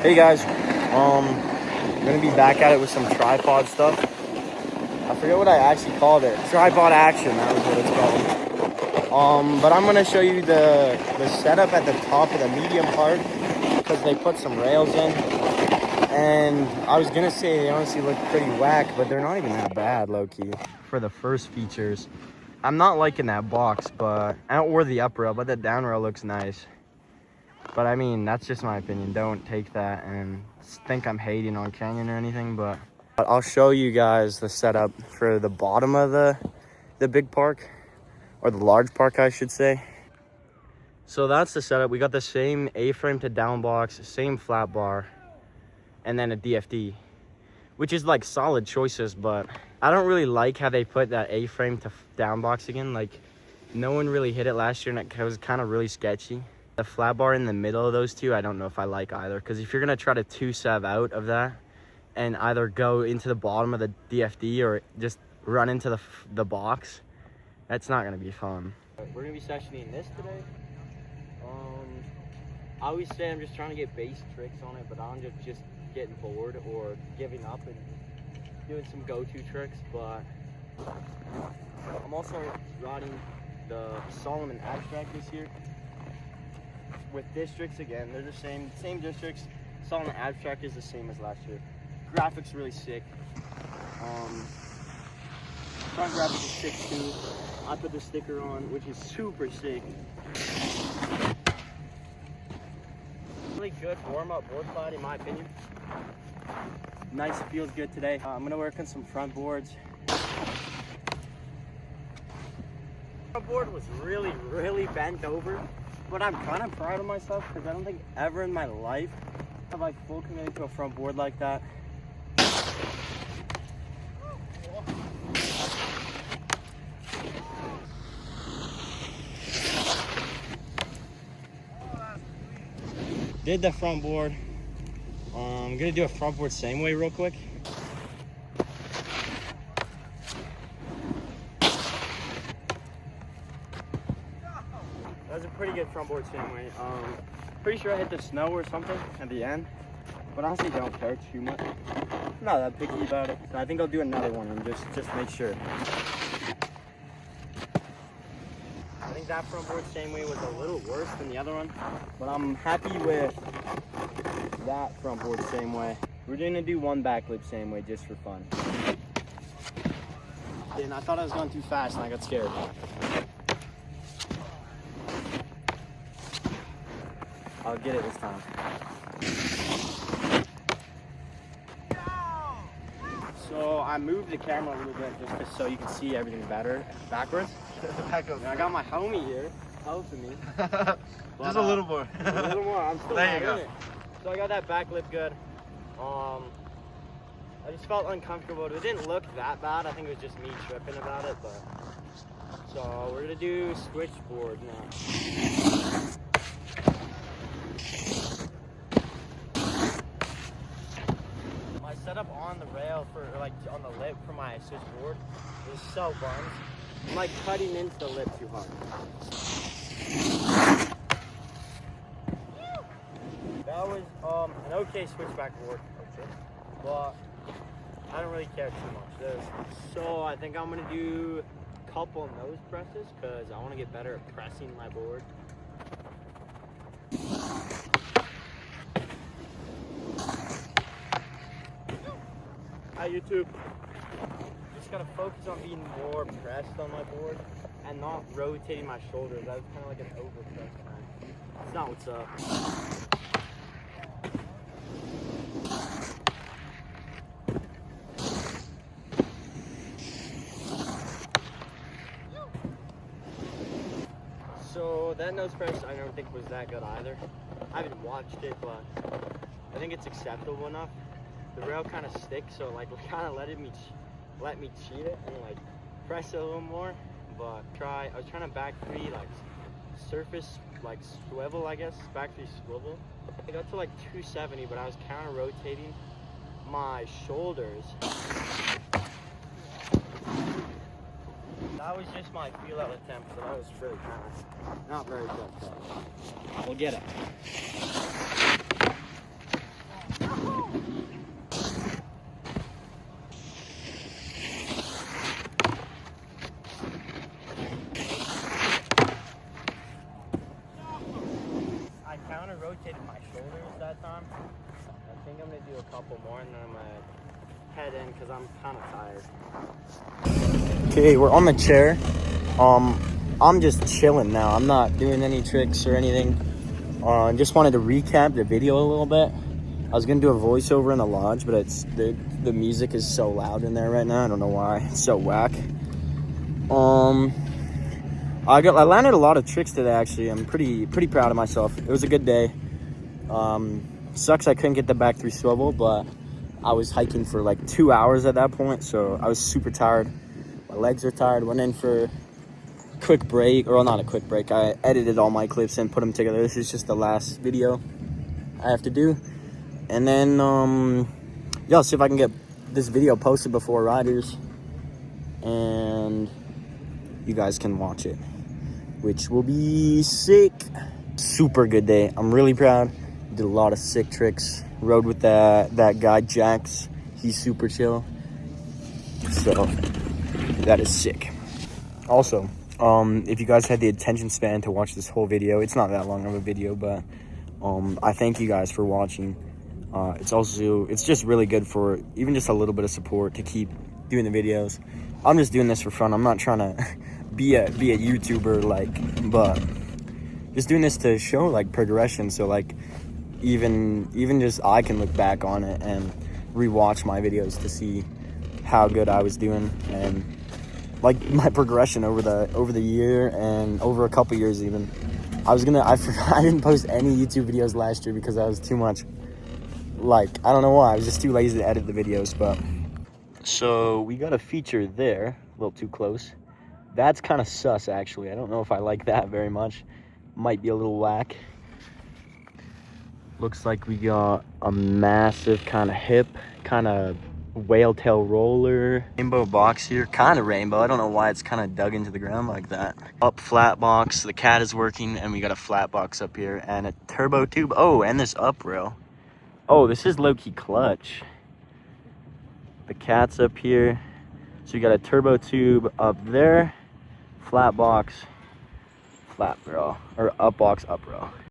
Hey guys, I'm gonna be back at it with some tripod stuff. I forget what I actually called it. Tripod action, that was what it's called. But I'm gonna show you the setup at the top of the medium part because they put some rails in. And I was gonna say they honestly look pretty whack, but they're not even that bad, low-key, for the first features. I'm not liking that box, or the up rail, but the down rail looks nice. But I mean, that's just my opinion. Don't take that and think I'm hating on Canyon or anything, but I'll show you guys the setup for the bottom of the big park, or the large park, I should say. So that's the setup. We got the same A-frame to down box, same flat bar, and then a DFD, which is like solid choices, but I don't really like how they put that A-frame to down box again. Like, no one really hit it last year, and it was kind of really sketchy. The flat bar in the middle of those two, I don't know if I like either, because if you're gonna try to 2-7 out of that and either go into the bottom of the DFD or just run into the box, that's not gonna be fun. We're gonna be sessioning this today. I always say I'm just trying to get base tricks on it, but I'm just getting bored or giving up and doing some go-to tricks. But I'm also riding the Solomon Abstract this year with districts again. They're the same districts. Solomon Abstract is the same as last year. Graphics really sick. Front graphic is sick too. I put the sticker on, which is super sick. Really good warm-up board slide in my opinion. Nice, feels good today. I'm gonna work on some front boards. Front board was really bent over, but I'm kind of proud of myself because I don't think ever in my life have I full committed to a front board like that. Did the front board. I'm gonna do a front board same way real quick. That was a pretty good front board same way. Pretty sure I hit the snow or something at the end, but honestly don't care too much. I'm not that picky about it. So I think I'll do another one and just make sure. I think that front board same way was a little worse than the other one, but I'm happy with that front board same way. We're gonna do one back lip same way just for fun. And I thought I was going too fast and I got scared. I'll get it this time. So I moved the camera a little bit just so you can see everything better backwards. And I got my homie here helping me. Just a little more. A little more. I'm still there you go. it. So I got that back lip good. I just felt uncomfortable. It didn't look that bad. I think it was just me tripping about it. But so we're gonna do switchboard now. My setup on the rail for on the lip for my switchboard is so buns. I'm like cutting into the lip too hard. That was an okay switchback board, but I don't really care too much. So I think I'm gonna do a couple nose presses because I want to get better at pressing my board. Hi YouTube. Just gotta focus on being more pressed on my board and not rotating my shoulders. That was kind of like an overpress time. It's not what's up. So that nose press I don't think was that good either. I haven't watched it, but I think it's acceptable enough. The rail kind of sticks, so like it kind of let me cheat it and like press it a little more. But I was trying to back three like surface like swivel, I guess, back three swivel. I got to like 270, but I was counter rotating my shoulders. That was just my feel out attempt, so that was really kind of not very good. We'll get it. time. I think I'm gonna do a couple more and then I'm gonna head in because I'm kind of tired. Okay, we're on the chair. I'm just chilling now. I'm not doing any tricks or anything. Just wanted to recap the video a little bit. I was gonna do a voiceover in the lodge, but it's the music is so loud in there right now. I don't know why. It's so whack. I landed a lot of tricks today. Actually, I'm pretty proud of myself. It was a good day. Sucks I couldn't get the back 3 swivel, but I was hiking for like 2 hours at that point, so I was super tired. My legs are tired. Went in for a quick break, or not a quick break. I edited all my clips and put them together. This is just the last video I have to do, and then yeah, I'll see if I can get this video posted before riders, and you guys can watch it, which will be sick. Super good day. I'm really proud. Did a lot of sick tricks. Rode with that guy Jax. He's super chill. So that is sick. Also, if you guys had the attention span to watch this whole video, it's not that long of a video, but I thank you guys for watching. It's just really good for even just a little bit of support to keep doing the videos. I'm just doing this for fun. I'm not trying to be a YouTuber, like, but just doing this to show like progression. So like even just I can look back on it and rewatch my videos to see how good I was doing and like my progression over the year and over a couple years even. I forgot I didn't post any YouTube videos last year because I was too much, like, I don't know why. I was just too lazy to edit the videos. But so we got a feature there, a little too close. That's kind of sus, actually. I don't know if I like that very much. Might be a little whack. Looks like we got a massive kind of hip, kind of whale tail roller. Rainbow box here, kind of rainbow. I don't know why it's kind of dug into the ground like that. Up flat box, the cat is working, and we got a flat box up here and a turbo tube. Oh, and this up rail. Oh, this is low-key clutch. The cat's up here. So you got a turbo tube up there, flat box, flat rail, or up box, up rail.